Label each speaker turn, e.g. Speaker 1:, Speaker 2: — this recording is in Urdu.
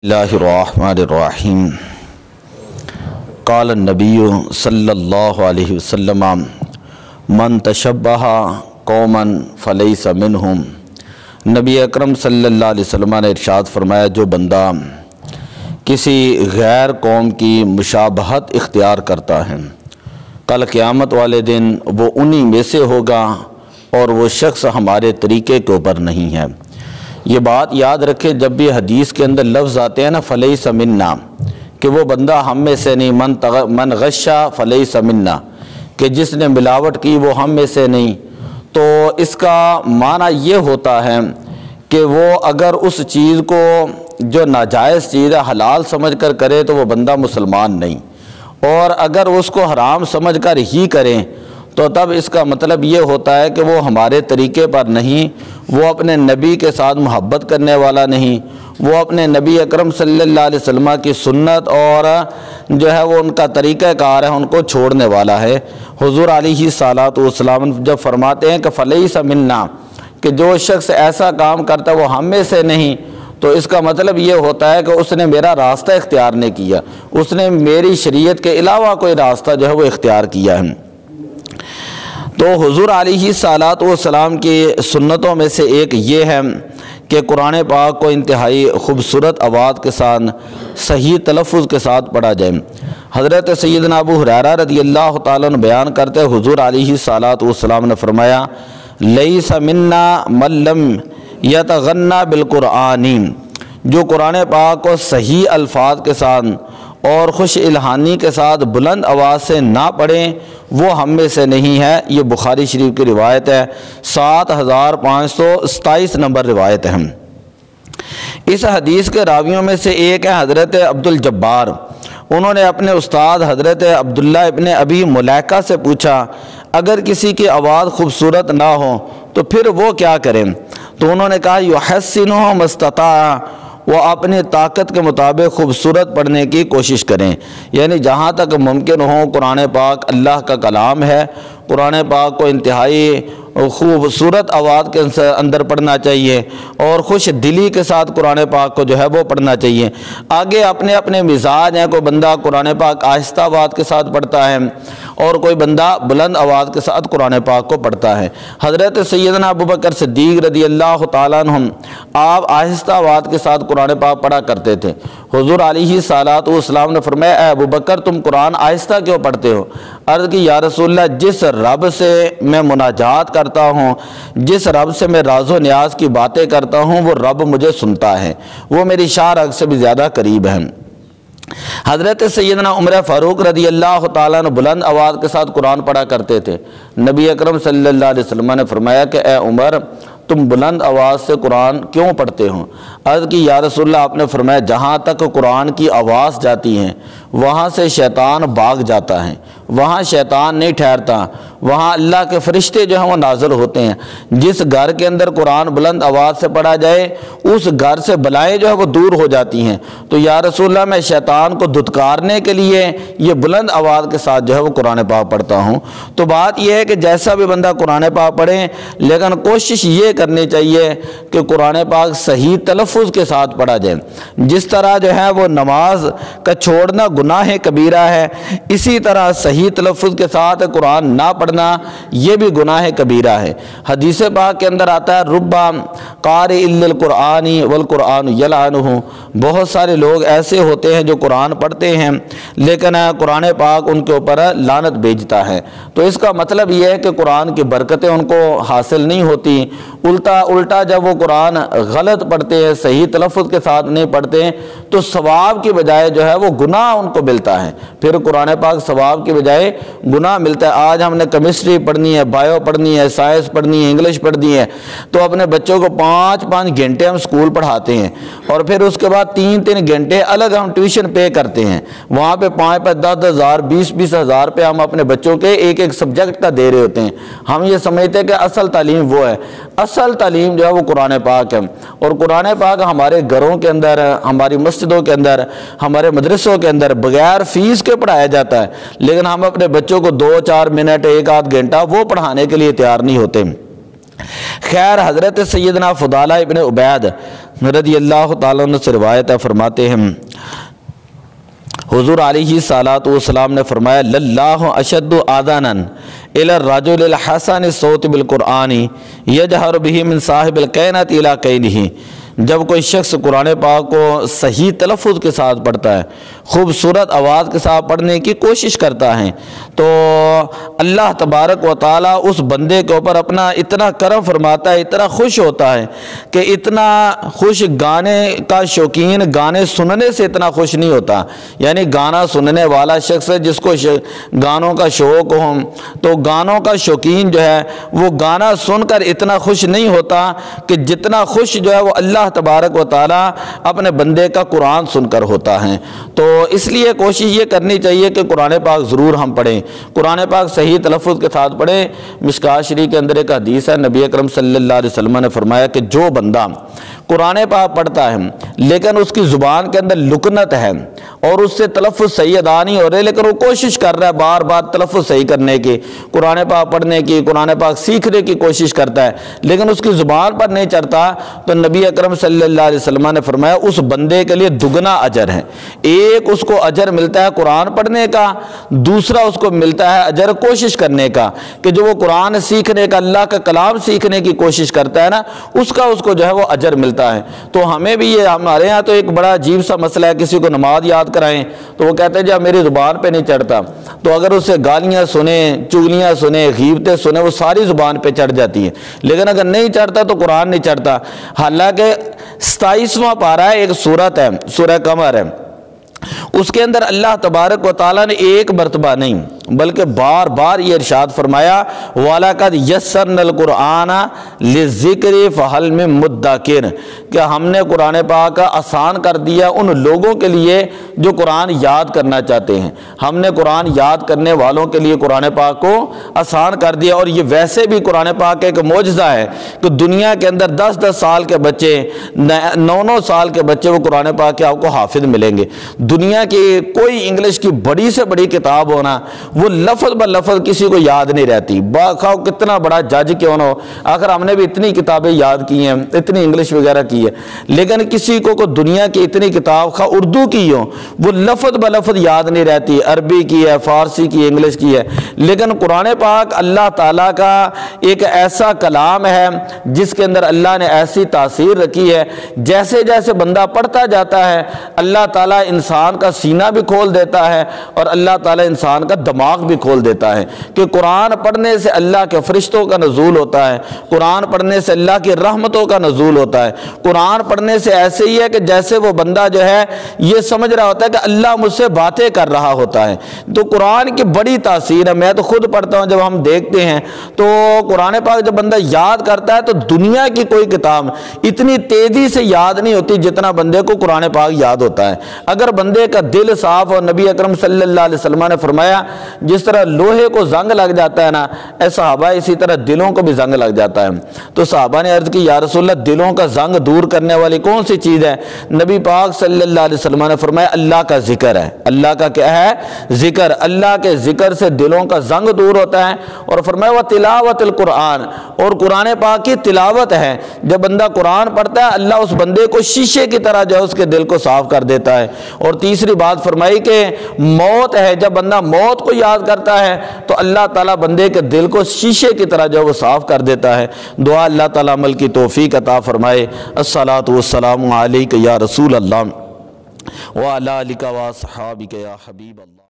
Speaker 1: اللہ الرحمن الرحیم قال النبی صلی اللہ علیہ وسلم من تشبہ قوما فلیس منہم۔ نبی اکرم صلی اللہ علیہ وسلم نے ارشاد فرمایا، جو بندہ کسی غیر قوم کی مشابہت اختیار کرتا ہے کل قیامت والے دن وہ انہی میں سے ہوگا اور وہ شخص ہمارے طریقے کے اوپر نہیں ہے۔ یہ بات یاد رکھے، جب بھی حدیث کے اندر لفظ آتے ہیں نا فلیس منا، کہ وہ بندہ ہم میں سے نہیں، من غشا فلیس منا، کہ جس نے ملاوٹ کی وہ ہم میں سے نہیں، تو اس کا معنی یہ ہوتا ہے کہ وہ اگر اس چیز کو جو ناجائز چیز ہے حلال سمجھ کر کرے تو وہ بندہ مسلمان نہیں، اور اگر اس کو حرام سمجھ کر ہی کریں تو تب اس کا مطلب یہ ہوتا ہے کہ وہ ہمارے طریقے پر نہیں، وہ اپنے نبی کے ساتھ محبت کرنے والا نہیں، وہ اپنے نبی اکرم صلی اللہ علیہ وسلم کی سنت اور جو ہے وہ ان کا طریقہ کار ہے ان کو چھوڑنے والا ہے۔ حضور علیہ الصلوۃ والسلام جب فرماتے ہیں کہ فلیس منا، کہ جو شخص ایسا کام کرتا ہے وہ ہم میں سے نہیں، تو اس کا مطلب یہ ہوتا ہے کہ اس نے میرا راستہ اختیار نہیں کیا، اس نے میری شریعت کے علاوہ کوئی راستہ جو ہے وہ اختیار کیا ہے۔ تو حضور علیہ الصلوۃ والسلام کی سنتوں میں سے ایک یہ ہے کہ قرآن پاک کو انتہائی خوبصورت آواز کے ساتھ صحیح تلفظ کے ساتھ پڑھا جائے۔ حضرت سیدنا ابو ہریرہ رضی اللہ تعالیٰ عنہ بیان کرتے حضور علیہ الصلوۃ والسلام نے فرمایا، لیس منا من لم یتغنی بالقرآن، جو قرآن پاک کو صحیح الفاظ کے ساتھ اور خوش الہانی کے ساتھ بلند آواز سے نہ پڑھیں وہ ہم میں سے نہیں ہے۔ یہ بخاری شریف کی روایت ہے، 7527 نمبر روایت ہے۔ اس حدیث کے راویوں میں سے ایک ہے حضرت عبد الجبار۔ انہوں نے اپنے استاد حضرت عبداللہ ابن ابی ملیکہ سے پوچھا، اگر کسی کی آواز خوبصورت نہ ہو تو پھر وہ کیا کریں؟ تو انہوں نے کہا، یحسنہ ما استطاع، وہ اپنے طاقت کے مطابق خوبصورت پڑھنے کی کوشش کریں، یعنی جہاں تک ممکن ہو قرآن پاک اللہ کا کلام ہے، قرآن پاک کو انتہائی خوبصورت آواز کے اندر پڑھنا چاہیے اور خوش دلی کے ساتھ قرآن پاک کو جو ہے وہ پڑھنا چاہیے۔ آگے اپنے اپنے مزاج ہیں، کوئی بندہ قرآن پاک آہستہ آواز کے ساتھ پڑھتا ہے اور کوئی بندہ بلند آواز کے ساتھ قرآن پاک کو پڑھتا ہے۔ حضرت سیدنا ابوبکر صدیق رضی اللہ تعالیٰ عنہ آپ آہستہ آواز کے ساتھ قرآن پاک پڑھا کرتے تھے۔ حضور علیہ الصلوۃ والسلام نے فرمایا، اے ابوبکر تم قرآن آہستہ کیوں پڑھتے ہو؟ عرض کی، یا رسول اللہ، جس رب سے میں مناجات کرتا ہوں، جس رب سے میں راز و نیاز کی باتیں کرتا ہوں، وہ رب مجھے سنتا ہے، وہ میری شاہ رگ سے بھی زیادہ قریب ہے۔ حضرت سیدنا عمر فاروق رضی اللہ تعالیٰ نے بلند آواز کے ساتھ قرآن پڑھا کرتے تھے۔ نبی اکرم صلی اللہ علیہ وسلم نے فرمایا کہ اے عمر، تم بلند آواز سے قرآن کیوں پڑھتے ہو؟ عرض کی، یا رسول اللہ، آپ نے فرمایا جہاں تک قرآن کی آواز جاتی ہے وہاں سے شیطان بھاگ جاتا ہے، وہاں شیطان نہیں ٹھہرتا، وہاں اللہ کے فرشتے جو ہیں وہ نازل ہوتے ہیں۔ جس گھر کے اندر قرآن بلند آواز سے پڑھا جائے اس گھر سے بلائیں جو ہے وہ دور ہو جاتی ہیں۔ تو یا رسول اللہ، میں شیطان کو دھتکارنے کے لیے یہ بلند آواز کے ساتھ جو ہے وہ قرآن پاک پڑھتا ہوں۔ تو بات یہ ہے کہ جیسا بھی بندہ قرآن پاک پڑھے، لیکن کوشش یہ کرنی چاہیے کہ قرآن پاک صحیح تلفظ کے ساتھ پڑھا جائے۔ جس طرح جو ہے وہ نماز کا چھوڑنا گناہ کبیرہ ہے، اسی طرح صحیح تلفظ کے ساتھ قرآن نہ پڑھنا یہ بھی گناہ کبیرہ ہے۔ حدیث پاک کے اندر آتا ہے، ربا قارئ للقرآن والقرآن یلعنہ، بہت سارے لوگ ایسے ہوتے ہیں جو قرآن پڑھتے ہیں لیکن قرآن پاک ان کے اوپر لعنت بھیجتا ہے۔ تو اس کا مطلب یہ ہے کہ قرآن کی برکتیں ان کو حاصل نہیں ہوتی، الٹا جب وہ قرآن غلط پڑھتے ہیں، صحیح تلفظ کے ساتھ نہیں پڑھتے تو ثواب کی بجائے جو ہے وہ گناہ ان کو ملتا ہے۔ پھر قرآن پاک ثواب کی بجائے گناہ ملتا ہے۔ آج ہم نے کیمسٹری پڑھنی ہے، بایو پڑھنی ہے، سائنس پڑھنی ہے، انگلش پڑھنی ہے، تو اپنے بچوں کو 5 گھنٹے ہم اسکول پڑھاتے ہیں اور پھر اس کے بعد 3 گھنٹے الگ ہم ٹیوشن پے کرتے ہیں، وہاں پہ 10 ہزار 20 ہزار پہ ہم اپنے بچوں کے ایک سبجیکٹ کا دے رہے ہوتے ہیں۔ ہم یہ سمجھتے ہیں کہ اصل تعلیم وہ ہے، اصل تعلیم جو ہے وہ قرآن پاک ہے، اور قرآن پاک ہمارے گھروں کے اندر، ہماری مسجدوں کے اندر، ہمارے مدرسوں کے اندر بغیر فیس کے پڑھایا جاتا ہے، لیکن ہم اپنے بچوں کو 2-4 منٹ 1 گھنٹہ وہ پڑھانے کے لیے تیار نہیں ہوتے۔ خیر، حضرت سیدنا فضالہ ابن عبید رضی اللہ تعالیٰ عنہ سے روایت ہے، فرماتے ہیں حضور علیہ صلوات والسلام نے فرمایا للہ اشد آذانا الی الرجل الحسن الصوت بالقرآن یجہر بہ من صاحب الکینۃ الی کینہ، جب کوئی شخص قرآن پاک کو صحیح تلفظ کے ساتھ پڑھتا ہے، خوبصورت آواز کے ساتھ پڑھنے کی کوشش کرتا ہے، تو اللہ تبارک و تعالیٰ اس بندے کے اوپر اپنا اتنا کرم فرماتا ہے، اتنا خوش ہوتا ہے کہ اتنا خوش گانے کا شوقین گانے سننے سے اتنا خوش نہیں ہوتا۔ یعنی گانا سننے والا شخص جس کو گانوں کا شوق ہو، تو گانوں کا شوقین جو ہے وہ گانا سن کر اتنا خوش نہیں ہوتا کہ جتنا خوش جو ہے وہ اللہ تبارک و تعالیٰ اپنے بندے کا قرآن سن کر ہوتا ہے۔ تو اس لیے کوشش یہ کرنی چاہیے کہ قرآن پاک ضرور ہم پڑھیں، قرآن پاک صحیح تلفظ کے ساتھ پڑھیں۔ مشکوٰۃ شریف کے اندر ایک حدیث ہے، نبی اکرم صلی اللہ علیہ وسلم نے فرمایا کہ جو بندہ قرآن پاک پڑھتا ہے لیکن اس کی زبان کے اندر لکنت ہے اور اس سے تلفظ صحیح ادا نہیں ہو رہے، لیکن وہ کوشش کر رہا ہے بار بار تلفظ صحیح کرنے کی، قرآن پاک پڑھنے کی، قرآن پاک سیکھنے کی کوشش کرتا ہے، لیکن اس کی زبان پر نہیں چڑھتا، تو نبی اکرم صلی اللہ علیہ وسلم نے فرمایا اس بندے کے لیے دگنا اجر ہے۔ ایک اس کو اجر ملتا ہے قرآن پڑھنے کا، دوسرا اس کو ملتا ہے اجر کوشش کرنے کا، کہ جو وہ قرآن سیکھنے کا، اللہ کا کلام سیکھنے کی کوشش کرتا ہے نا، اس کا اس کو جو ہے وہ اجر ملتا ہے۔ تو ہمیں بھی یہ، ہمارے ہاں تو ایک بڑا عجیب سا مسئلہ ہے، کسی کو نماز یاد کرائیں تو وہ کہتے ہیں جی میری زبان پہ نہیں چڑھتا، تو اگر اس سے گالیاں سنیں، چغلیاں سنیں، غیبتیں سنیں، وہ ساری زبان پہ چڑھ جاتی ہیں، لیکن اگر نہیں چڑھتا تو قرآن نہیں چڑھتا۔ حالانکہ 27واں پارہ ایک سورت ہے، سورہ قمر ہے، اس کے اندر اللہ تبارک و تعالیٰ نے ایک مرتبہ نہیں بلکہ بار بار یہ ارشاد فرمایا وَلَقَدْ يَسَّرْنَا الْقُرْآنَ لِلذِّكْرِ فَهَلْ مِن مُدَّكِرٍ، کہ ہم نے قرآن پاک کا آسان کر دیا ان لوگوں کے لیے جو قرآن یاد کرنا چاہتے ہیں، ہم نے قرآن یاد کرنے والوں کے لیے قرآن پاک کو آسان کر دیا۔ اور یہ ویسے بھی قرآن پاک ایک معجزہ ہے کہ دنیا کے اندر 10-10 سال کے بچے، 9-9 سال کے بچے وہ قرآن پاک کے آپ کو حافظ ملیں گے۔ دنیا کی کوئی انگلش کی بڑی سے بڑی کتاب ہونا، وہ لفظ بہ لفظ کسی کو یاد نہیں رہتی، باخواہ کتنا بڑا جج کیوں نہ ہو۔ آخر ہم نے بھی اتنی کتابیں یاد کی ہیں، اتنی انگلش وغیرہ کی ہے، لیکن کسی کو دنیا کی اتنی کتاب خواہ اردو کی ہو، وہ لفظ بہ لفظ یاد نہیں رہتی، عربی کی ہے، فارسی کی، انگلش کی ہے۔ لیکن قرآن پاک اللہ تعالیٰ کا ایک ایسا کلام ہے جس کے اندر اللہ نے ایسی تاثیر رکھی ہے، جیسے جیسے بندہ پڑھتا جاتا ہے اللہ تعالیٰ انسان کا سینہ بھی کھول دیتا ہے اور اللہ تعالیٰ انسان کا دماغ بھی کھول دیتا ہے، کہ قرآن پڑھنے سے اللہ کے فرشتوں کا نزول ہوتا ہے، قرآن پڑھنے سے اللہ کی رحمتوں کا نزول ہوتا ہے، قرآن پڑھنے سے ایسے ہی ہے کہ جیسے وہ بندہ جو ہے یہ سمجھ رہا ہوتا ہے کہ اللہ مجھ سے باتیں کر رہا ہوتا ہے۔ تو قرآن کی بڑی تاثیر ہے، میں تو خود پڑھتا ہوں، جب ہم دیکھتے ہیں تو قرآن پاک جب بندہ یاد کرتا ہے تو دنیا کی کوئی کتاب اتنی تیزی سے یاد نہیں ہوتی جتنا بندے کو قرآن پاک یاد ہوتا ہے۔ اگر بندے کا دل صاف اور نبی اکرم صلی اللہ علیہ وسلم نے فرمایا جس طرح لوہے کو زنگ لگ جاتا ہے نا، اے صحابہ اسی طرح دلوں کو بھی زنگ لگ جاتا ہے۔ تو صحابہ نے عرض کی یا رسول اللہ دلوں کا زنگ دور کرنے والی کون سی چیز ہے؟ نبی پاک صلی اللہ علیہ وسلم نے فرمایا اللہ کا ذکر ہے۔ اللہ کا کیا ہے؟ ذکر۔ اللہ کے ذکر سے دلوں کا زنگ دور ہوتا ہے۔ اور فرمایا وہ تلاوت القرآن، اور قرآن پاک کی تلاوت ہے، جب بندہ قرآن پڑھتا ہے اللہ اس بندے کو شیشے کی طرح جو ہے اس کے دل کو صاف کر دیتا ہے۔ اور تیسری بات فرمائی کہ موت ہے، جب بندہ موت کو یاد کرتا ہے تو اللہ تعالیٰ بندے کے دل کو شیشے کی طرح جو ہے وہ صاف کر دیتا ہے۔ دعا اللہ تعالیٰ عمل کی توفیق عطا فرمائے۔ الصلاۃ والسلام علیک یا رسول اللہ وعلی آلک و اصحابک یا حبیب اللہ۔